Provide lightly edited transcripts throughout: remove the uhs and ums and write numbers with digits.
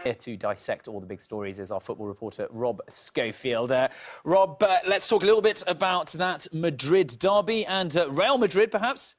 Here to dissect all the big stories is our football reporter, Rob Schofield. Rob, let's talk a little bit about that Madrid derby and Real Madrid, perhaps,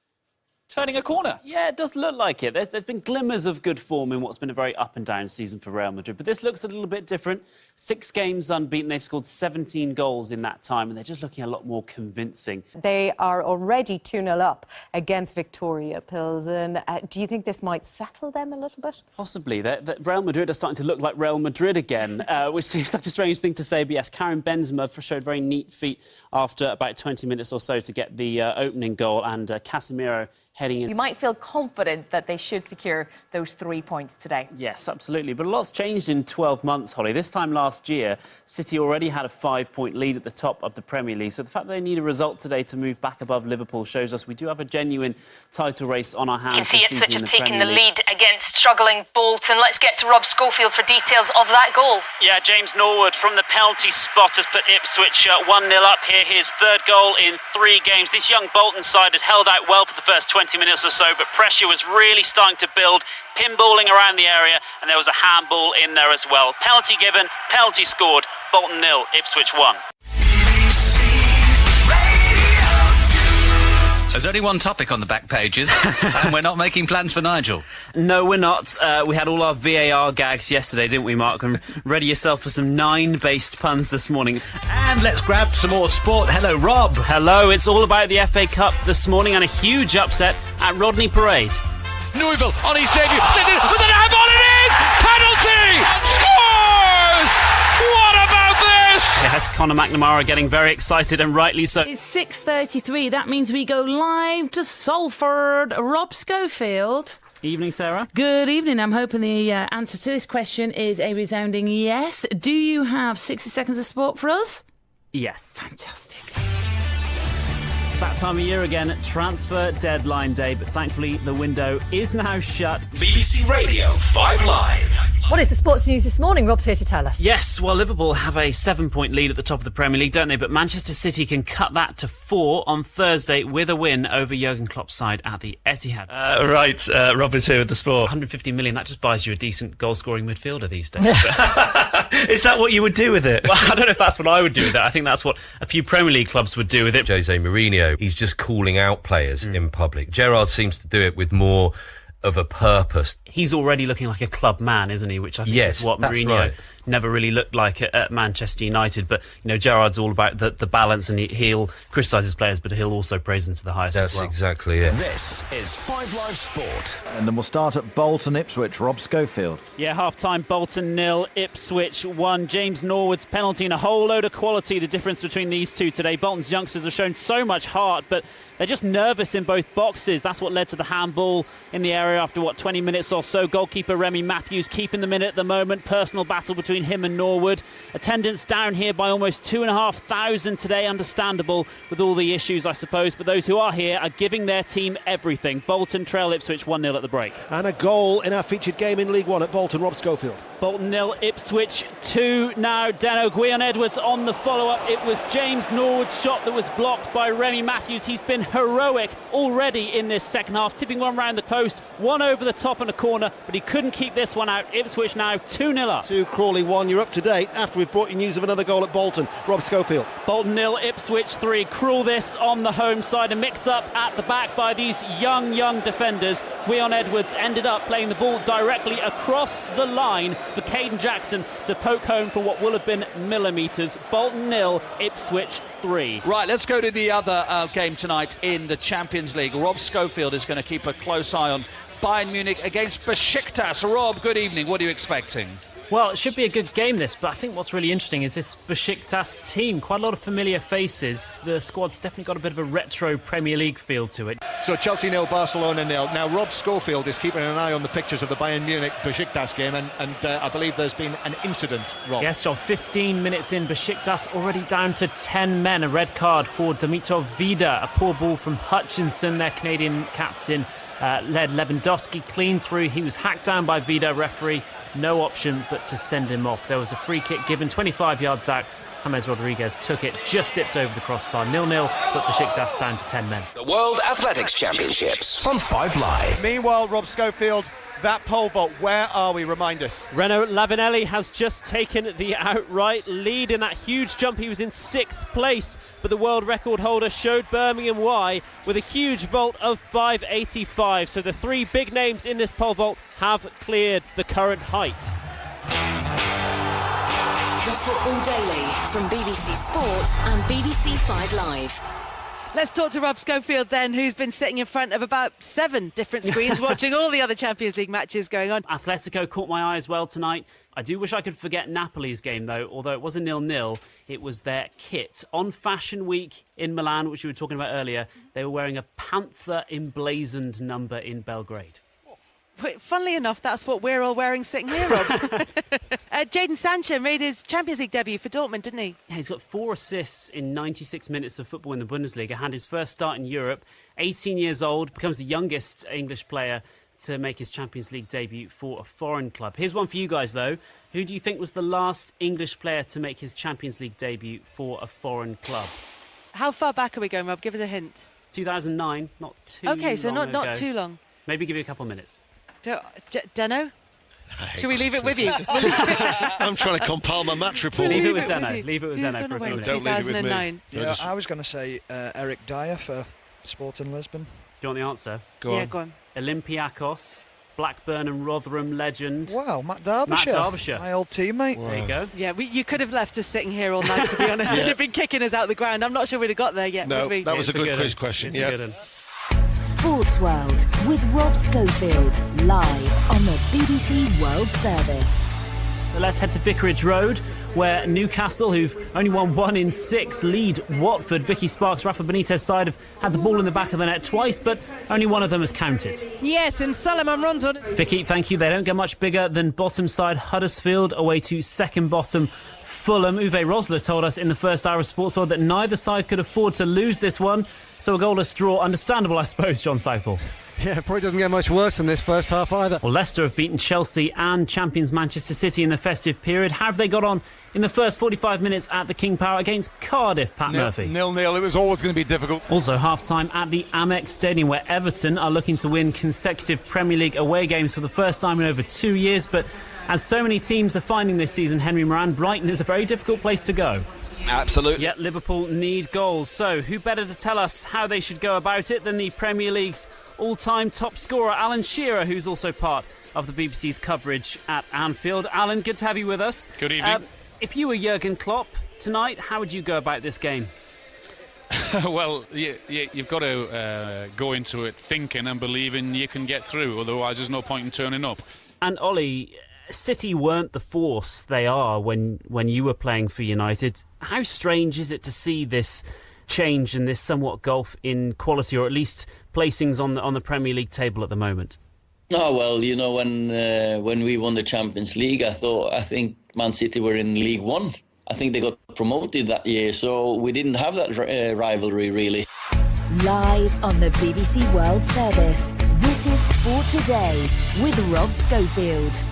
turning a corner. Yeah, it does look like it. There's been glimmers of good form in what's been a very up-and-down season for Real Madrid, but this looks a little bit different. 6 games unbeaten. They've scored 17 goals in that time, and they're just looking a lot more convincing. They are already 2-0 up against Victoria Pilsen. Do you think this might settle them a little bit? Possibly. Real Madrid are starting to look like Real Madrid again, which seems like a strange thing to say, but yes, Karim Benzema showed very neat feet after about 20 minutes or so to get the opening goal, and Casemiro heading in. You might feel confident that they should secure those 3 points today. Yes, absolutely. But a lot's changed in 12 months, Holly. This time last year, City already had a 5-point lead at the top of the Premier League. So the fact that they need a result today to move back above Liverpool shows us we do have a genuine title race on our hands. You can see Ipswich have taken the lead against struggling Bolton. Let's get to Rob Schofield for details of that goal. Yeah, James Norwood from the penalty spot has put Ipswich 1-0 up here. His third goal in 3 games. This young Bolton side had held out well for the first 20 minutes or so, but pressure was really starting to build, pinballing around the area, and there was a handball in there as well. Penalty given, penalty scored, Bolton 0, Ipswich 1. There's only one topic on the back pages, and we're not making plans for Nigel. No, we're not. We had all our VAR gags yesterday, didn't we, Mark? And ready yourself for some 9-based puns this morning. And let's grab some more sport. Hello, Rob. Hello, it's all about the FA Cup this morning and a huge upset at Rodney Parade. Neuville on his debut, sent it with an handball, it is! Penalty! Scores! What about this? Yes, Conor McNamara getting very excited, and rightly so. It's 6:33. That means we go live to Salford. Rob Schofield. Evening, Sarah. Good evening. I'm hoping the answer to this question is a resounding yes. Do you have 60 seconds of sport for us? Yes. Fantastic. It's that time of year again, transfer deadline day, but thankfully the window is now shut. BBC Radio 5 Live. What is the sports news this morning? Rob's here to tell us. Yes, well, Liverpool have a 7-point lead at the top of the Premier League, don't they? But Manchester City can cut that to 4 on Thursday with a win over Jurgen Klopp's side at the Etihad. Rob is here with the sport. 150 million, that just buys you a decent goal-scoring midfielder these days. Is that what you would do with it? Well, I don't know if that's what I would do with it. I think that's what a few Premier League clubs would do with it. Jose Mourinho, he's just calling out players in public. Gerrard seems to do it with more of a purpose. He's already looking like a club man, isn't he? Which I think is what Mourinho never really looked like at Manchester United. But, you know, Gerrard's all about the balance, and he'll criticise his players, but he'll also praise them to the highest as well. That's exactly it. This is 5 Live Sport. And then we'll start at Bolton, Ipswich. Rob Schofield. Yeah, half-time, Bolton 0, Ipswich 1. James Norwood's penalty and a whole load of quality, the difference between these two today. Bolton's youngsters have shown so much heart, but they're just nervous in both boxes. That's what led to the handball in the area after, 20 minutes or so. Goalkeeper Remy Matthews keeping them in at the moment. Personal battle between him and Norwood. Attendance down here by almost 2,500 today. Understandable with all the issues, I suppose. But those who are here are giving their team everything. Bolton trail Ipswich 1-0 at the break. And a goal in our featured game in League One at Bolton. Rob Schofield. Bolton 0, Ipswich 2 now. Dano Gwion-Edwards on the follow-up. It was James Norwood's shot that was blocked by Remy Matthews. He's been heroic already in this second half, tipping one round the post, one over the top and a corner, but he couldn't keep this one out. Ipswich now 2-0 up. 2 Crawley 1. You're up to date after we've brought you news of another goal at Bolton. Rob Schofield. Bolton 0, Ipswich 3. Cruel this on the home side. A mix-up at the back by these young defenders. Gwion-Edwards ended up playing the ball directly across the line for Caden Jackson to poke home for what will have been millimetres. Bolton 0, Ipswich 3. Right, let's go to the other game tonight in the Champions League. Rob Schofield is going to keep a close eye on Bayern Munich against Besiktas. Rob, good evening. What are you expecting? Well, it should be a good game, this, but I think what's really interesting is this Besiktas team. Quite a lot of familiar faces. The squad's definitely got a bit of a retro Premier League feel to it. So Chelsea 0, Barcelona 0. Now, Rob Schofield is keeping an eye on the pictures of the Bayern Munich Besiktas game, and I believe there's been an incident, Rob. Yes, John, 15 minutes in, Besiktas already down to 10 men. A red card for Dimitrov Vida. A poor ball from Hutchinson, their Canadian captain, led Lewandowski clean through. He was hacked down by Vida. Referee, no option but to send him off. There was a free kick given 25 yards out. James Rodriguez took it, just dipped over the crossbar. 0-0, put Besiktas down to 10 men. The World Athletics Championships on 5 Live. Meanwhile, Rob Schofield, that pole vault, where are we? Remind us. Renaud Lavinelli has just taken the outright lead in that huge jump. He was in 6th place, but the world record holder showed Birmingham why with a huge vault of 585. So the 3 big names in this pole vault have cleared the current height. The Football Daily from BBC Sport and BBC 5 Live. Let's talk to Rob Schofield then, who's been sitting in front of about 7 different screens watching all the other Champions League matches going on. Atletico caught my eye as well tonight. I do wish I could forget Napoli's game, though. Although it was a 0-0, it was their kit. On Fashion Week in Milan, which we were talking about earlier, they were wearing a panther emblazoned number in Belgrade. Funnily enough, that's what we're all wearing sitting here, Rob. Jadon Sancho made his Champions League debut for Dortmund, didn't he? Yeah, he's got 4 assists in 96 minutes of football in the Bundesliga, had his first start in Europe, 18 years old, becomes the youngest English player to make his Champions League debut for a foreign club. Here's one for you guys, though. Who do you think was the last English player to make his Champions League debut for a foreign club? How far back are we going, Rob? Give us a hint. 2009, not too long Okay, so ago. not too long. Maybe give you a couple of minutes. Dunno? Should we leave it with you? I'm trying to compile my match report. Leave it with Dano. Leave it with Dano for a few minutes. Don't leave it with me. Yeah, I was going to say Eric Dyer for Sporting Lisbon. Do you want the answer? Go on. Olympiacos, Blackburn and Rotherham legend. Wow, Matt Derbyshire. My old teammate. Wow. There you go. Yeah, you could have left us sitting here all night, to be honest. You'd have been kicking us out the ground. I'm not sure we'd have got there yet, no, would we? That was a good quiz question. It's a good one. Sports World with Rob Schofield, live on the BBC World Service. So let's head to Vicarage Road, where Newcastle, who've only won 1 in 6, lead Watford. Vicky Sparks, Rafa Benitez's side have had the ball in the back of the net twice, but only one of them has counted. Yes, and Salomon Rondon. Vicky, thank you. They don't get much bigger than bottom side Huddersfield, away to second bottom Fulham. Uwe Rosler told us in the first hour of Sports World that neither side could afford to lose this one, so a goalless draw. Understandable, I suppose, John Southall. Yeah, probably doesn't get much worse than this first half either. Well, Leicester have beaten Chelsea and champions Manchester City in the festive period. How have they got on in the first 45 minutes at the King Power against Cardiff, Pat Murphy? 0-0, it was always going to be difficult. Also half-time at the Amex Stadium, where Everton are looking to win consecutive Premier League away games for the first time in over 2 years. But as so many teams are finding this season, Henry Moran, Brighton is a very difficult place to go. Absolutely. Yet Liverpool need goals. So who better to tell us how they should go about it than the Premier League's all-time top scorer, Alan Shearer, who's also part of the BBC's coverage at Anfield. Alan, good to have you with us. Good evening. If you were Jurgen Klopp tonight, how would you go about this game? Well, you've got to go into it thinking and believing you can get through. Otherwise, there's no point in turning up. And Ollie, City weren't the force they are when you were playing for United. How strange is it to see this change and this somewhat gulf in quality, or at least placings on the Premier League table at the moment? No, well, you know, when we won the Champions League, I think Man City were in League One. I think they got promoted that year, so we didn't have that rivalry really. Live on the BBC World Service, this is Sport Today with Rob Schofield.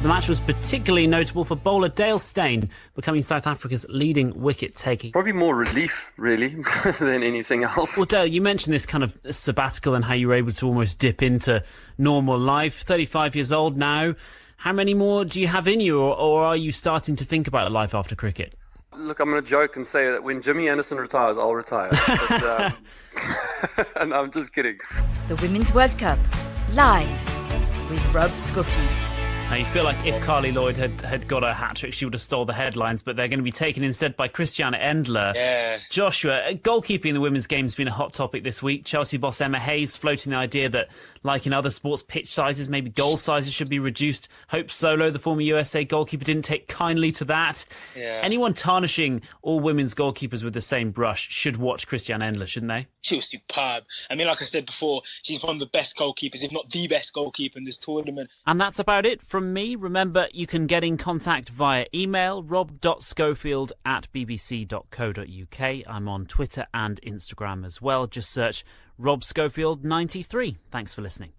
The match was particularly notable for bowler Dale Steyn, becoming South Africa's leading wicket-taker. Probably more relief, really, than anything else. Well, Dale, you mentioned this kind of sabbatical and how you were able to almost dip into normal life. 35 years old now. How many more do you have in you, or are you starting to think about life after cricket? Look, I'm going to joke and say that when Jimmy Anderson retires, I'll retire. But, and I'm just kidding. The Women's World Cup, live with Rob Schofield. Now, you feel like if Carly Lloyd had got a hat-trick, she would have stole the headlines, but they're going to be taken instead by Christiane Endler. Yeah. Joshua, goalkeeping in the women's game has been a hot topic this week. Chelsea boss Emma Hayes floating the idea that, like in other sports, pitch sizes, maybe goal sizes should be reduced. Hope Solo, the former USA goalkeeper, didn't take kindly to that. Yeah. Anyone tarnishing all women's goalkeepers with the same brush should watch Christiane Endler, shouldn't they? She was superb. I mean, like I said before, she's one of the best goalkeepers, if not the best goalkeeper in this tournament. And that's about it from me. Remember, you can get in contact via email, rob.schofield@bbc.co.uk. I'm on Twitter and Instagram as well. Just search Rob Schofield 93. Thanks for listening.